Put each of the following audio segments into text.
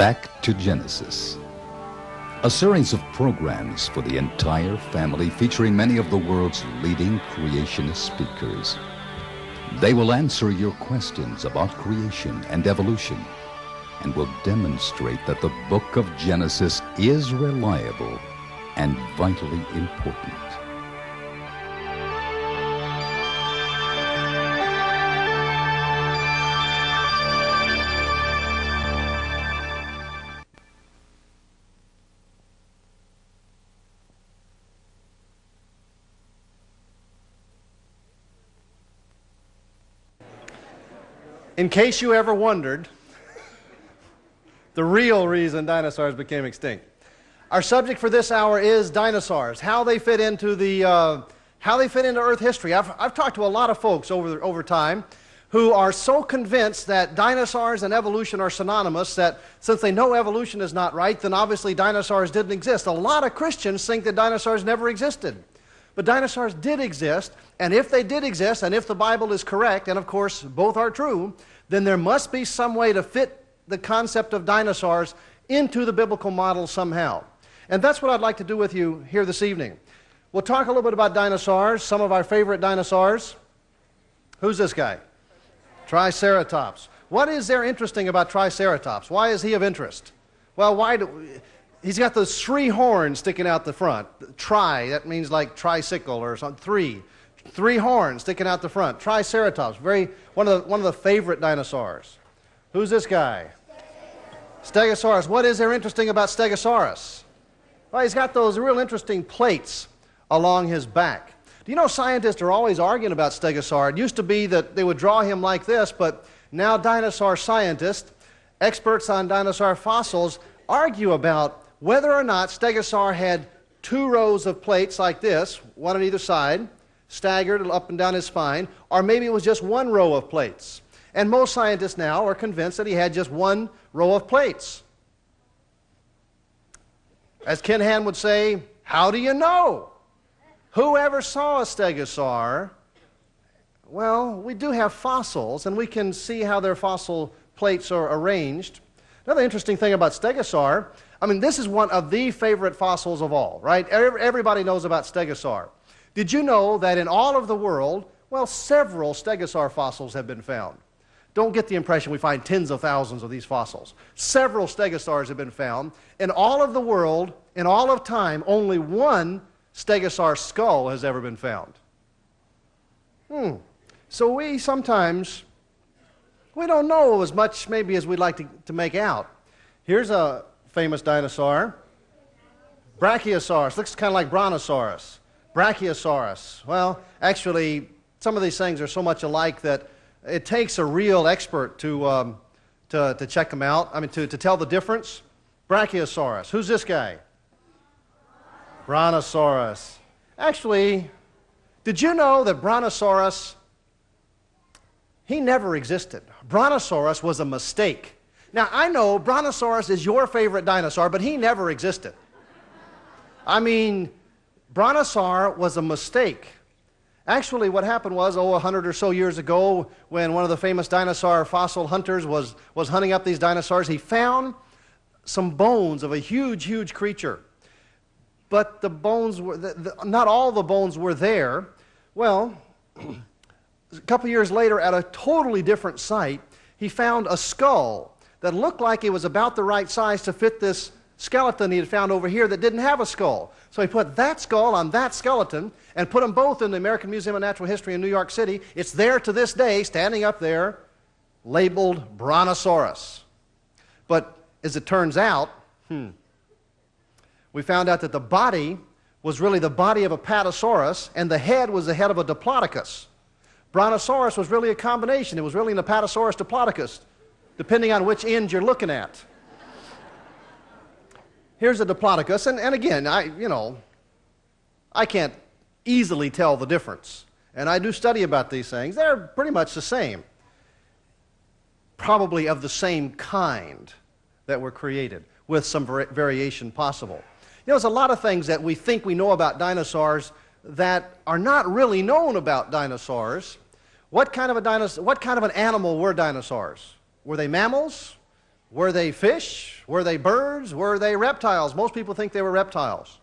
Back to Genesis, a series of programs for the entire family featuring many of the world's leading creationist speakers. They will answer your questions about creation and evolution and will demonstrate that the book of Genesis is reliable and vitally important. In case you ever wondered, the real reason dinosaurs became extinct. Our subject for this hour is dinosaurs, how they fit into Earth history. I've talked to a lot of folks over time who are so convinced that dinosaurs and evolution are synonymous that since they know evolution is not right, then obviously dinosaurs didn't exist. A lot of Christians think that dinosaurs never existed. But dinosaurs did exist, and if they did exist, and if the Bible is correct, and of course both are true, then there must be some way to fit the concept of dinosaurs into the biblical model somehow. And that's what I'd like to do with you here this evening. We'll talk a little bit about dinosaurs, some of our favorite dinosaurs. Who's this guy? Triceratops. What is there interesting about Triceratops? Why is he of interest? Well, he's got those three horns sticking out the front. Tri, that means like tricycle or something. Three horns sticking out the front. Triceratops, one of the favorite dinosaurs. Who's this guy? Stegosaurus. What is there interesting about Stegosaurus? Well, he's got those real interesting plates along his back. Do you know scientists are always arguing about Stegosaur? It used to be that they would draw him like this, but now dinosaur scientists, experts on dinosaur fossils, argue about whether or not Stegosaur had two rows of plates like this, one on either side, staggered up and down his spine, or maybe it was just one row of plates. And most scientists now are convinced that he had just one row of plates. As Ken Ham would say, how do you know? Whoever saw a stegosaur? Well, we do have fossils, and we can see how their fossil plates are arranged. Another interesting thing about stegosaur, this is one of the favorite fossils of all, right? Everybody knows about stegosaur. Did you know that in all of the world, several stegosaur fossils have been found? Don't get the impression we find tens of thousands of these fossils. Several stegosaurs have been found. In all of the world, in all of time, only one stegosaur skull has ever been found. So we don't know as much maybe as we'd like to make out. Here's a famous dinosaur. Brachiosaurus. Looks kind of like Brontosaurus. Brachiosaurus. Well, actually, some of these things are so much alike that it takes a real expert to check them out, to tell the difference. Brachiosaurus. Who's this guy? Brontosaurus. Actually, did you know that Brontosaurus, he never existed. Brontosaurus was a mistake. Now, I know Brontosaurus is your favorite dinosaur, but he never existed. Brontosaur was a mistake. Actually, what happened was, 100 or so years ago, when one of the famous dinosaur fossil hunters was hunting up these dinosaurs, he found some bones of a huge, huge creature. But the bones not all the bones were there. Well, a couple years later, at a totally different site, he found a skull that looked like it was about the right size to fit this skeleton he had found over here that didn't have a skull. So he put that skull on that skeleton and put them both in the American Museum of Natural History in New York City. It's there to this day, standing up there, labeled Brontosaurus. But as it turns out, we found out that the body was really the body of a Apatosaurus, and the head was the head of a Diplodocus. Brontosaurus was really a combination. It was really an Apatosaurus Diplodocus, depending on which end you're looking at. Here's a Diplodocus, and again, I can't easily tell the difference. And I do study about these things. They're pretty much the same. Probably of the same kind that were created, with some variation possible. There's a lot of things that we think we know about dinosaurs that are not really known about dinosaurs. What kind of an animal were dinosaurs? Were they mammals? Were they fish? Were they birds? Were they reptiles? Most people think they were reptiles.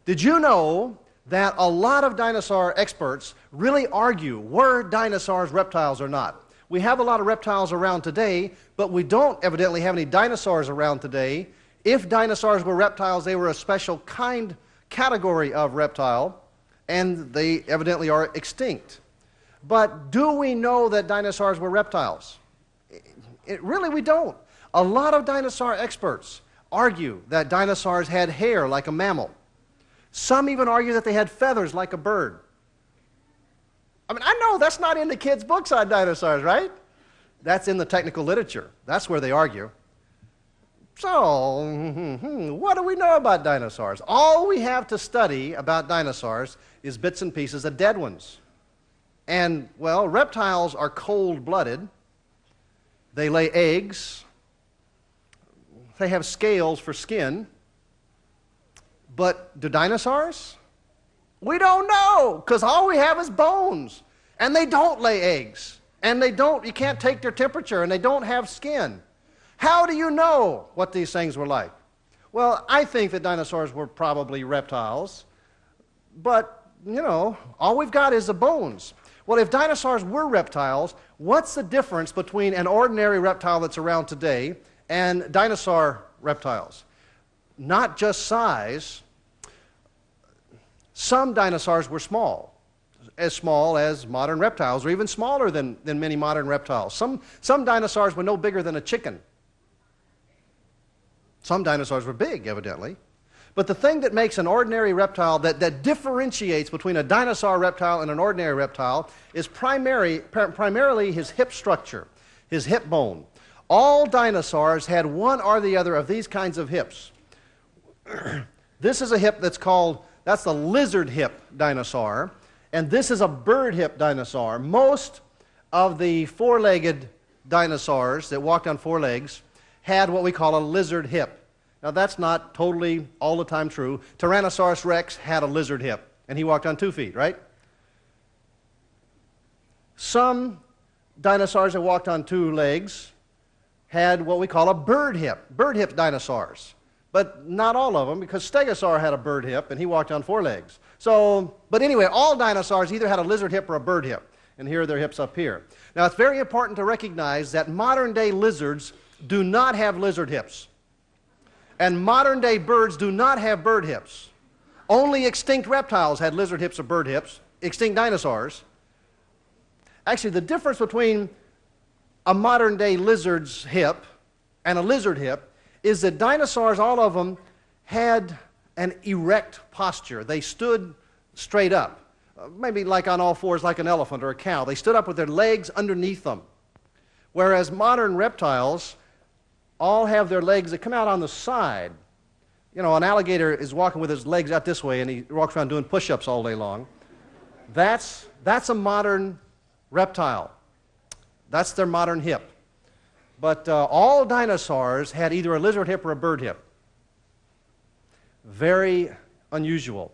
Did you know that a lot of dinosaur experts really argue, were dinosaurs reptiles or not? We have a lot of reptiles around today, but we don't evidently have any dinosaurs around today. If dinosaurs were reptiles, they were a special category of reptile, and they evidently are extinct. But do we know that dinosaurs were reptiles? Really, we don't. A lot of dinosaur experts argue that dinosaurs had hair like a mammal. Some even argue that they had feathers like a bird. I mean, I know that's not in the kids' books on dinosaurs, right? That's in the technical literature. That's where they argue. So, what do we know about dinosaurs? All we have to study about dinosaurs is bits and pieces of dead ones. And, well, reptiles are cold-blooded. They lay eggs. They have scales for skin. But do dinosaurs? We don't know, because all we have is bones. And they don't lay eggs. And you can't take their temperature, and they don't have skin. How do you know what these things were like? Well, I think that dinosaurs were probably reptiles. But, you know, all we've got is the bones. Well, if dinosaurs were reptiles, what's the difference between an ordinary reptile that's around today and dinosaur reptiles? Not just size. Some dinosaurs were small as modern reptiles, or even smaller than many modern reptiles. Some dinosaurs were no bigger than a chicken. Some dinosaurs were big, evidently. But the thing that makes an ordinary reptile, that differentiates between a dinosaur reptile and an ordinary reptile, is primarily his hip structure, his hip bone. All dinosaurs had one or the other of these kinds of hips. This is a hip that's the lizard hip dinosaur, and this is a bird hip dinosaur. Most of the four-legged dinosaurs that walked on four legs had what we call a lizard hip. Now, that's not totally all the time true. Tyrannosaurus rex had a lizard hip, and he walked on 2 feet, right? Some dinosaurs that walked on 2 legs had what we call a bird hip dinosaurs. But not all of them, because Stegosaur had a bird hip, and he walked on 4 legs. But anyway, all dinosaurs either had a lizard hip or a bird hip, and here are their hips up here. Now, it's very important to recognize that modern-day lizards do not have lizard hips. And modern-day birds do not have bird hips. Only extinct reptiles had lizard hips or bird hips, extinct dinosaurs. Actually, the difference between a modern-day lizard's hip and a lizard hip is that dinosaurs, all of them, had an erect posture. They stood straight up, maybe like on all fours like an elephant or a cow. They stood up with their legs underneath them. Whereas modern reptiles all have their legs that come out on the side. You know, an alligator is walking with his legs out this way, and he walks around doing push-ups all day long. That's a modern reptile. That's their modern hip. But all dinosaurs had either a lizard hip or a bird hip. Very unusual.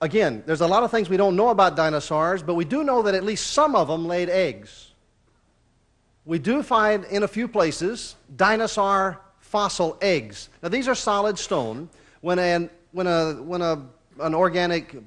Again, there's a lot of things we don't know about dinosaurs, but we do know that at least some of them laid eggs. We do find in a few places dinosaur fossil eggs. Now, these are solid stone. When an organic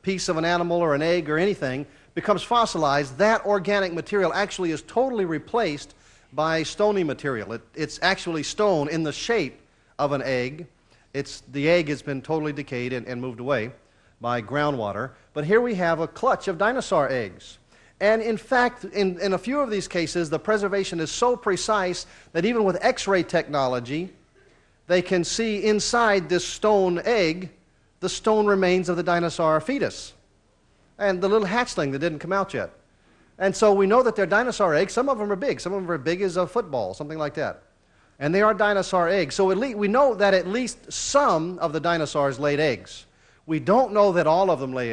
piece of an animal or an egg or anything becomes fossilized, that organic material actually is totally replaced by stony material. It's actually stone in the shape of an egg. The egg has been totally decayed and moved away by groundwater. But here we have a clutch of dinosaur eggs. And in fact, in a few of these cases, the preservation is so precise that even with X-ray technology, they can see inside this stone egg the stone remains of the dinosaur fetus and the little hatchling that didn't come out yet. And so we know that they're dinosaur eggs. Some of them are big. Some of them are big as a football, something like that. And they are dinosaur eggs. So we know that at least some of the dinosaurs laid eggs. We don't know that all of them laid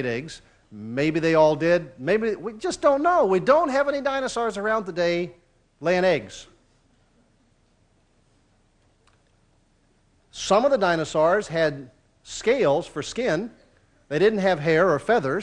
eggs. Maybe they all did. Maybe we just don't know. We don't have any dinosaurs around today laying eggs. Some of the dinosaurs had scales for skin. They didn't have hair or feathers.